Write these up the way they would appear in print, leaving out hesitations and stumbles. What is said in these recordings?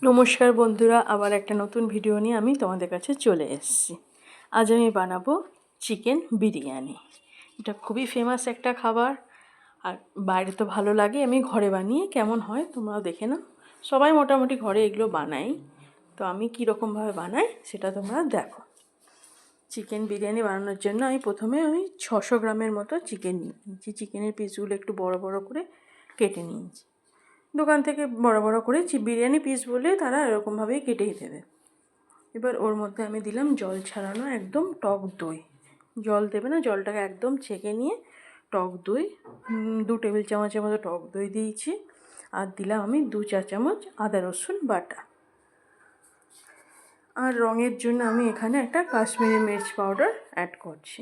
নমস্কার বন্ধুরা, আবার একটা নতুন ভিডিও নিয়ে আমি তোমাদের কাছে চলে এসেছি। আজ আমি বানাবো চিকেন বিরিয়ানি। এটা খুবই ফেমাস একটা খাবার, আর বাইরে তো ভালো লাগে। আমি ঘরে বানিয়ে কেমন হয় তোমরাও দেখে নাও। সবাই মোটামুটি ঘরে এগুলো বানাই, তো আমি কীরকমভাবে বানাই সেটা তোমরা দেখো। চিকেন বিরিয়ানি বানানোর জন্য আমি প্রথমে 600 গ্রামের মতো চিকেন নিয়েছি। চিকেনের পিসগুলো একটু বড় বড় করে কেটে নিয়েছি। দোকান থেকে বড় বড় করে বিরিয়ানি পিস বলে তারা এরকমভাবেই কেটেই দেবে। এবার ওর মধ্যে আমি দিলাম জল ছাড়ানো একদম টক দই। জল দেবে না, জলটাকে একদম ছেঁকে নিয়ে টক দই 2 টেবিল চামচের মতো টক দই দিয়েছি। আর দিলাম আমি 2-4 চামচ আদা রসুন বাটা। আর রঙের জন্য আমি এখানে একটা কাশ্মীরি মির্চ পাউডার অ্যাড করছি।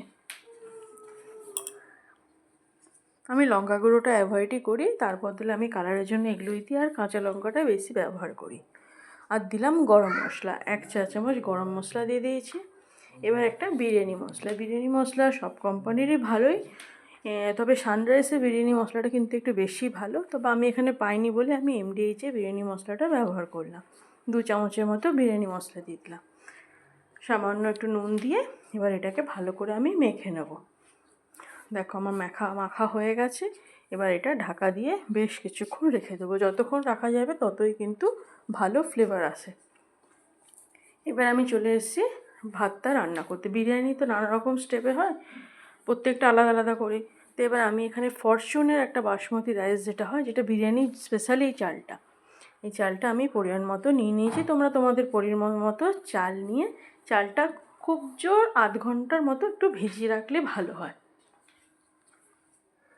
আমি লঙ্কা গুঁড়োটা অ্যাভয়েডই করি, তার বদলে আমি কালারের জন্য এগুলোই দিই, আর কাঁচা লঙ্কাটা বেশি ব্যবহার করি। আর দিলাম গরম মশলা, 1 চা চামচ গরম মশলা দিয়ে দিয়েছি। এবার একটা বিরিয়ানি মশলা সব কোম্পানিরই ভালোই, তবে সানরাইসের বিরিয়ানি মশলাটা কিন্তু একটু বেশি ভালো। তবে আমি এখানে পাইনি বলে আমি এমডিএইচে বিরিয়ানি মশলাটা ব্যবহার করলাম। 2 চামচের মতো বিরিয়ানি মশলা দিয়ে দিলাম, সামান্য একটু নুন দিয়ে। এবার এটাকে ভালো করে আমি মেখে নেব। দেখো আমার মাখা হয়ে গেছে। এবার এটা ঢাকা দিয়ে বেশ কিছুক্ষণ রেখে দেবো। যতক্ষণ রাখা যাবে ততই কিন্তু ভালো ফ্লেভার আসে। এবার আমি চলে এসেছি ভাতটা রান্না করতে। বিরিয়ানি তো নানা রকম স্টেপে হয়, প্রত্যেকটা আলাদা আলাদা করে। তো এবার আমি এখানে ফরচুনের একটা বাসমতি রাইস যেটা হয়, যেটা বিরিয়ানি স্পেশালি এই চালটা, এই চালটা আমি পরিমাণ মতো নিয়ে নিয়েছি। তোমরা তোমাদের পরিমাণ মতো চাল নিয়ে চালটা খুব জোর আধ ঘন্টার মতো একটু ভিজিয়ে রাখলে ভালো হয়।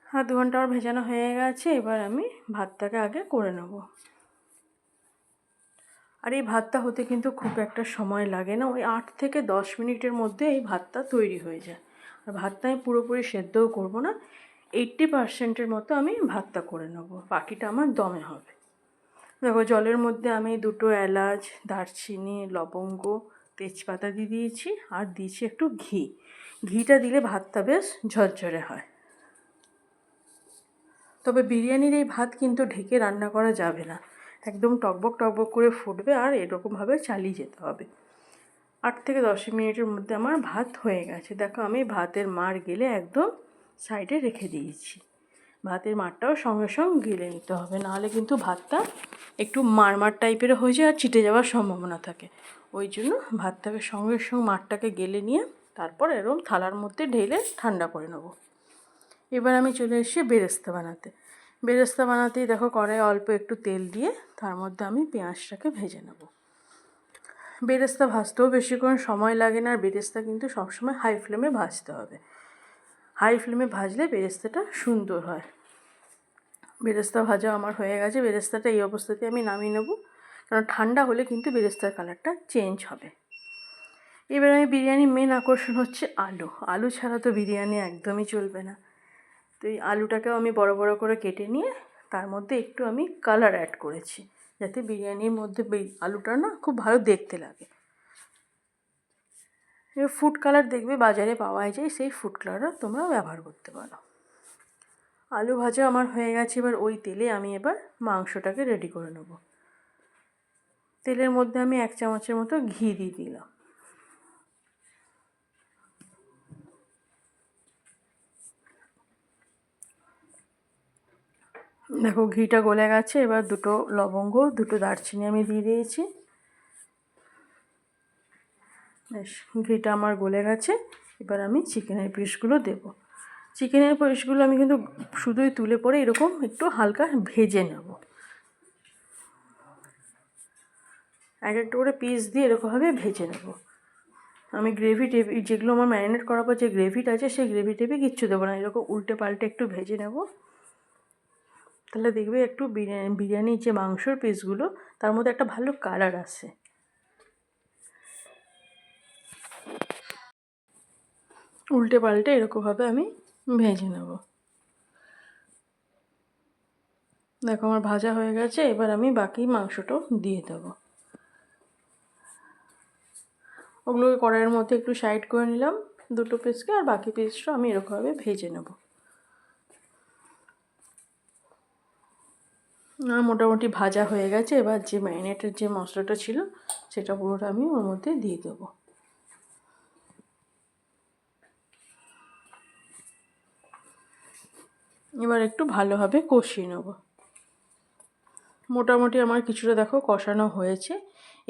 আধ ঘন্টা ভেজানো হয়ে গেছে। এবার আমি ভাতটাকে আগে করে নেব। আর এই ভাতটা হতে কিন্তু খুব একটা সময় লাগে না, ওই 8 থেকে 10 মিনিটের মধ্যে এই ভাতটা তৈরি হয়ে যায়। আর ভাতটা আমি পুরোপুরি সেদ্ধও করব না, 80%-এর মতো আমি ভাতটা করে নেব, বাকিটা আমার দমে হবে। দেখো জলের মধ্যে আমি 2টো এলাচ, দারচিনি, লবঙ্গ, তেজপাতা দিয়ে দিয়েছি। আর দিয়েছি একটু ঘিটা দিলে ভাতটা বেশ ঝরঝরে হয়। তবে বিরিয়ানির এই ভাত কিন্তু ঢেকে রান্না করা যাবে না, একদম টকবক টকবক করে ফুটবে, আর এরকমভাবে চালিয়ে যেতে হবে। 8 থেকে 10 মিনিটের মধ্যে আমার ভাত হয়ে গেছে। দেখো আমি ভাতের মাড় গেলে একদম সাইডে রেখে দিয়েছি। ভাতের মাড়টাও সঙ্গে সঙ্গে গেলে নিতে হবে, নাহলে কিন্তু ভাতটা একটু মাড় টাইপের হয়ে যায় আর চিটে যাওয়ার সম্ভাবনা থাকে। ওই জন্য ভাতটাকে সঙ্গে সঙ্গে মাড়টাকে গেলে নিয়ে তারপর এরকম থালার মধ্যে ঢেলে ঠান্ডা করে নেব। এবার আমি চলে এসেছি বেরেস্তা বানাতেই দেখো কড়াইয়ে অল্প একটু তেল দিয়ে তার মধ্যে আমি পেঁয়াজটাকে ভেজে নেব। বেরেস্তা ভাজতেও বেশিক্ষণ সময় লাগে না, আর বেরেস্তা কিন্তু সবসময় হাই ফ্লেমে ভাজতে হবে। হাই ফ্লেমে ভাজলে বেরেস্তাটা সুন্দর হয়। বেরেস্তা ভাজা আমার হয়ে গেছে। বেরেস্তাটা এই অবস্থাতে আমি নামিয়ে নেব, কারণ ঠান্ডা হলে কিন্তু বেরেস্তার কালারটা চেঞ্জ হবে। এবার আমি বিরিয়ানির মেন আকর্ষণ হচ্ছে আলু ছাড়া তো বিরিয়ানি একদমই চলবে না। তো এই আলুটাকেও আমি বড় বড় করে কেটে নিয়ে তার মধ্যে একটু আমি কালার অ্যাড করেছি, যাতে বিরিয়ানির মধ্যে আলুটা না খুব ভালো দেখতে লাগে। এবার ফুড কালার দেখবে বাজারে পাওয়া যায়, সেই ফুড কালারটা তোমরা ব্যবহার করতে পারো। আলু ভাজা আমার হয়ে গেছে। এবার ওই তেলে আমি এবার মাংসটাকে রেডি করে নেব। তেলের মধ্যে আমি 1 চামচের মতো ঘি দিয়ে দিলাম। দেখো ঘিটা গলে গেছে। এবার 2টো লবঙ্গ, 2টো দারচিনি আমি দিয়ে দিয়েছি। বেশ ঘিটা আমার গলে গেছে। এবার আমি চিকেনের পিসগুলো দেবো। চিকেনের পিসগুলো আমি কিন্তু শুধুই তুলে পরে এরকম একটু হালকা ভেজে নেব। এক একটা করে পিস দিয়ে এরকমভাবে ভেজে নেব। আমি গ্রেভি যেগুলো আমার ম্যারিনেট করার পর যে গ্রেভিটা আছে, সেই গ্রেভি কিচ্ছু দেবো না, এরকম উল্টে পাল্টে একটু ভেজে নেব। তাহলে দেখবে একটু বিরিয়ানির যে মাংসর পিসগুলো তার মধ্যে একটা ভালো কালার আসে। উল্টে পাল্টে এরকমভাবে আমি ভেজে নেব। দেখো আমার ভাজা হয়ে গেছে। এবার আমি বাকি মাংসটাও দিয়ে দেবো। ওগুলোকে কড়াইয়ের মধ্যে একটু সাইড করে নিলাম 2টো পিসকে, আর বাকি পিসটা আমি এরকমভাবে ভেজে নেব। মোটামুটি ভাজা হয়ে গেছে। এবার যে ম্যারিনেটের যে মশলাটা ছিল সেটা পুরোটা আমি ওর মধ্যে দিয়ে দেবো। এবার একটু ভালোভাবে কষিয়ে নেব। মোটামুটি আমার কিছুটা দেখো কষানো হয়েছে।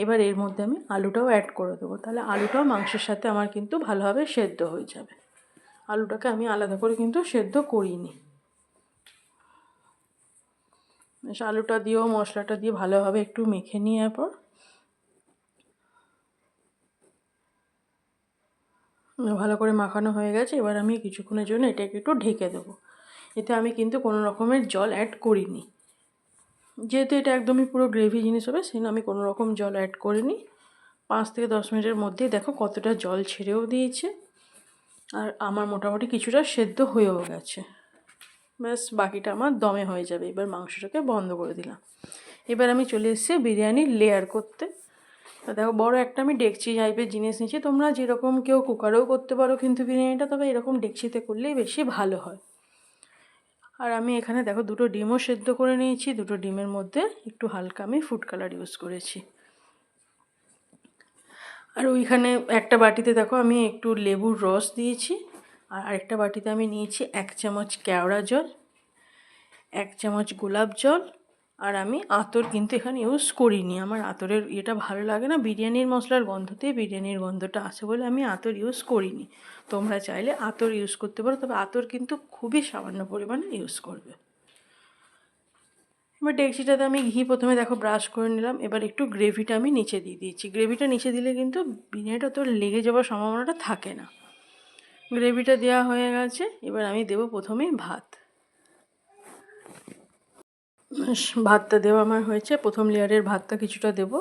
এবার এর মধ্যে আমি আলুটাও অ্যাড করে দেবো, তাহলে আলুটাও মাংসের সাথে আমার কিন্তু ভালোভাবে সেদ্ধ হয়ে যাবে। আলুটাকে আমি আলাদা করে কিন্তু সেদ্ধ করিনি। বেশ আলুটা দিয়েও মশলাটা দিয়ে ভালোভাবে একটু মেখে নেওয়ার পর ভালো করে মাখানো হয়ে গেছে। এবার আমি কিছুক্ষণের জন্য এটাকে একটু ঢেকে দেবো। এতে আমি কিন্তু কোনো রকমের জল অ্যাড করিনি, যেহেতু এটা একদমই পুরো গ্রেভি জিনিস হবে, সেই জন্য আমি কোনো রকম জল অ্যাড করিনি। 5 থেকে 10 মিনিটের মধ্যেই দেখো কতটা জল ছেড়েও দিয়েছে, আর আমার মোটামুটি কিছুটা সেদ্ধ হয়েও গেছে। ব্যাস বাকিটা আমার দমে হয়ে যাবে। এবার মাংসটাকে বন্ধ করে দিলাম। এবার আমি চলে এসেছি বিরিয়ানির লেয়ার করতে। দেখো বড় একটা আমি ডেকচি টাইপের জিনিস নিয়েছি, তোমরা যেরকম কেউ কুকারেও করতে পারো কিন্তু বিরিয়ানিটা, তবে এরকম ডেকচিতে করলেই বেশি ভালো হয়। আর আমি এখানে দেখো 2টো ডিমও সেদ্ধ করে নিয়েছি। 2টো ডিমের মধ্যে একটু হালকা আমি ফুড কালার ইউজ করেছি। আর ওইখানে একটা বাটিতে দেখো আমি একটু লেবুর রস দিয়েছি, আর আরেকটা বাটিতে আমি নিয়েছি 1 চামচ কেওড়া জল, 1 চামচ গোলাপ জল। আর আমি আতর কিন্তু এখানে ইউজ করিনি, আমার আতরের এটা ভালো লাগে না। বিরিয়ানির মশলার গন্ধতে বিরিয়ানির গন্ধটা আসে বলে আমি আতর ইউজ করিনি। তোমরা চাইলে আতর ইউজ করতে পারো, তবে আতর কিন্তু খুবই সামান্য পরিমাণে ইউজ করবে। এবার ডেকচিটাতে আমি ঘি প্রথমে দেখো ব্রাশ করে নিলাম। এবার একটু গ্রেভিটা আমি নিচে দিয়ে দিয়েছি। গ্রেভিটা নিচে দিলে কিন্তু বিরিয়ানিটা তো লেগে যাওয়ার সম্ভাবনাটা থাকে না। গ্রেভিটা দেওয়া হয়ে গেছে। এবার আমি দেবো প্রথমেই ভাত। ভাতটা দেওয়া আমার হয়েছে। প্রথম লেয়ারের ভাতটা কিছুটা দেবো।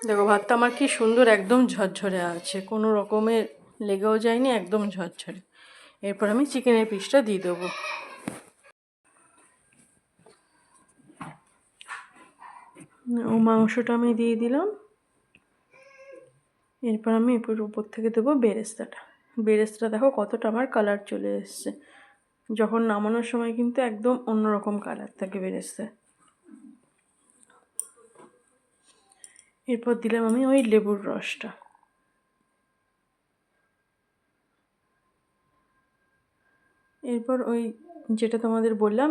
দেখো ভাতটা আমার কি সুন্দর একদম ঝরঝরে আছে, কোনো রকমের লেগেও যায়নি, একদম ঝরঝরে। এরপর আমি চিকেনের পিসটা দিয়ে দেবো। ও মাংসটা আমি দিয়ে দিলাম। এরপর আমি উপর থেকে দেবো বেরেস্তাটা। বেরেস্তাটা দেখো কতটা আমার কালার চলে এসছে। যখন নামানোর সময় কিন্তু একদম অন্যরকম কালার থাকে বেরেস্তা। এরপর দিলাম আমি ওই লেবুর রসটা। এরপর ওই যেটা তোমাদের বললাম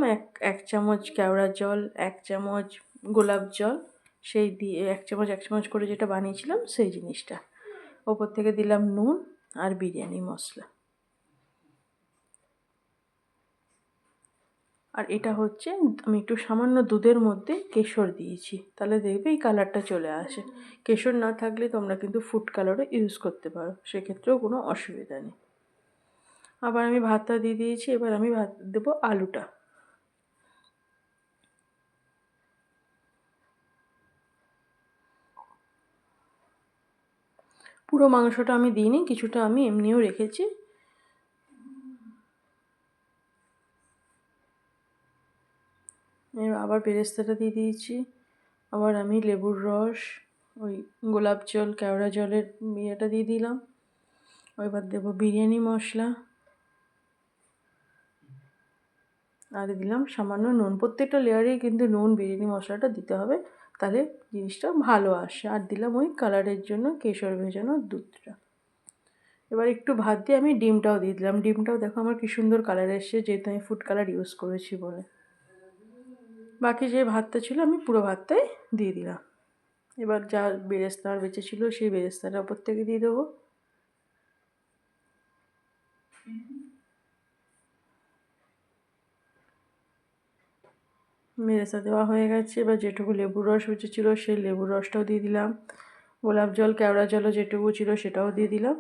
এক চামচ কেওড়া জল, 1 চামচ গোলাপ জল, সেই দিয়ে 1 চামচ করে যেটা বানিয়েছিলাম সেই জিনিসটা। ওপর থেকে দিলাম নুন আর বিরিয়ানি মশলা। আর এটা হচ্ছে আমি একটু সামান্য দুধের মধ্যে কেশর দিয়েছি, তাহলে দেখবে এই কালারটা চলে আসে। কেশর না থাকলে তোমরা কিন্তু ফুড কালারও ইউজ করতে পারো, সেক্ষেত্রেও কোনো অসুবিধা নেই। আবার আমি ভাতটা দিয়ে দিয়েছি। এবার আমি ভাত দেবো আলুটা। পুরো মাংসটা আমি দিইনি, কিছুটা আমি এমনিও রেখেছি। আবার বেরেস্তাটা দিয়ে দিয়েছি। আবার আমি লেবুর রস, ওই গোলাপ জল, কেওড়া জলের ইয়েটা দিয়ে দিলাম। এবার দেবো বিরিয়ানি মশলা, আর দিলাম সামান্য নুন। প্রত্যেকটা লেয়ারেই কিন্তু নুন বিরিয়ানি মশলাটা দিতে হবে, তাহলে জিনিসটা ভালো আসে। আর দিলাম ওই কালারের জন্য কেশর ভেজানো দুধটা। এবার একটু ভাত দিয়ে আমি ডিমটাও দিয়ে দিলাম। ডিমটাও দেখো আমার কি সুন্দর কালার এসছে, যেহেতু আমি ফুড কালার ইউজ করেছি বলে। বাকি যে ভাতটা ছিল আমি পুরো ভাতটাই দিয়ে দিলাম। এবার যা বেরেস্তা আর বেঁচে ছিল সেই বেরেস্তাটা ওপর থেকে দিয়ে দেবো। বেরেস্তা দেওয়া হয়ে গেছে। এবার যেটুকু লেবুর রস বেঁচে ছিল সেই লেবুর রসটাও দিয়ে দিলাম। গোলাপ জল, কেওড়া জলও যেটুকু ছিল সেটাও দিয়ে দিলাম।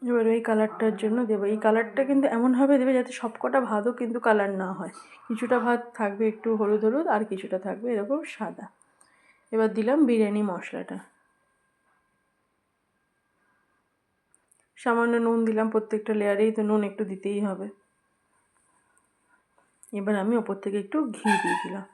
এবার ওই কালারটার জন্য দেবো, এই কালারটা কিন্তু এমনভাবে দেবে যাতে সবকটা ভাতও কিন্তু কালার না হয়। কিছুটা ভাত থাকবে একটু হলুদ হলুদ, আর কিছুটা থাকবে এরকম সাদা। এবার দিলাম বিরিয়ানি মশলাটা, সামান্য নুন দিলাম। প্রত্যেকটা লেয়ারেই তো নুন একটু দিতেই হবে। এবার আমি ওপর থেকে একটু ঘি দিয়ে দিলাম।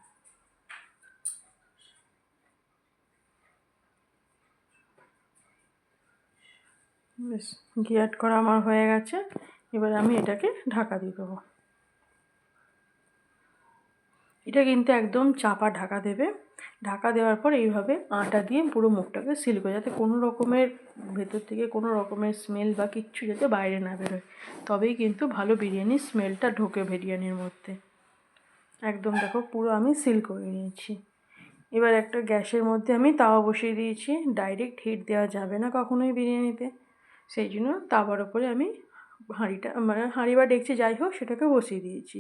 বেশ, ঘি অ্যাড করা আমার হয়ে গেছে। এবার আমি এটাকে ঢাকা দিয়ে দেবো। এটা কিন্তু একদম চাপা ঢাকা দেবে। ঢাকা দেওয়ার পর এইভাবে আটা দিয়ে পুরো মুখটাকে সিল করে, যাতে কোনো রকমের ভেতর থেকে কোনো রকমের স্মেল বা কিচ্ছু যাতে বাইরে না বেরোয়, তবেই কিন্তু ভালো বিরিয়ানির স্মেলটা ঢোকে বিরিয়ানির মধ্যে। একদম দেখো পুরো আমি সিল করে নিয়েছি। এবার একটা গ্যাসের মধ্যে আমি তাওয়া বসিয়ে দিয়েছি। ডাইরেক্ট হিট দেওয়া যাবে না কখনোই বিরিয়ানিতে, সেই জন্য তাওয়ার ওপরে আমি হাঁড়িটা মানে হাঁড়ি বা ডেকচি যাই হোক সেটাকে বসিয়ে দিয়েছি।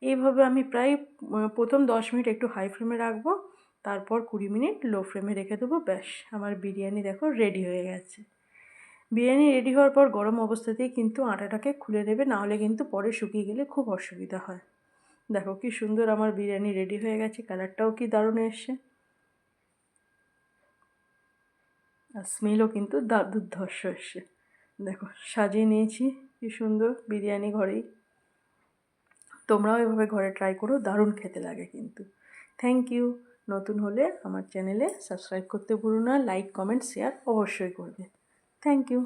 এইভাবে আমি প্রায় প্রথম 10 মিনিট একটু হাই ফ্লেমে রাখবো, তারপর 20 মিনিট লো ফ্লেমে রেখে দেবো। ব্যাস, আমার বিরিয়ানি দেখো রেডি হয়ে গেছে। বিরিয়ানি রেডি হওয়ার পর গরম অবস্থাতেই কিন্তু আটাটাকে খুলে নেবে, নাহলে কিন্তু পরে শুকিয়ে গেলে খুব অসুবিধা হয়। দেখো কি সুন্দর আমার বিরিয়ানি রেডি হয়ে গেছে, কালারটাও কি দারুণ এসছে, আর স্মেলও কিন্তু দুর্ধর্ষ এসছে। দেখো সাজিয়ে নিয়েছি কি সুন্দর বিরিয়ানি ঘরেই। তোমরাও এভাবে ঘরে ট্রাই করো, দারুণ খেতে লাগে কিন্তু। Thank you. নতুন হলে আমার চ্যানেলে সাবস্ক্রাইব করতে ভুলো না, লাইক কমেন্ট শেয়ার অবশ্যই করবে। Thank you.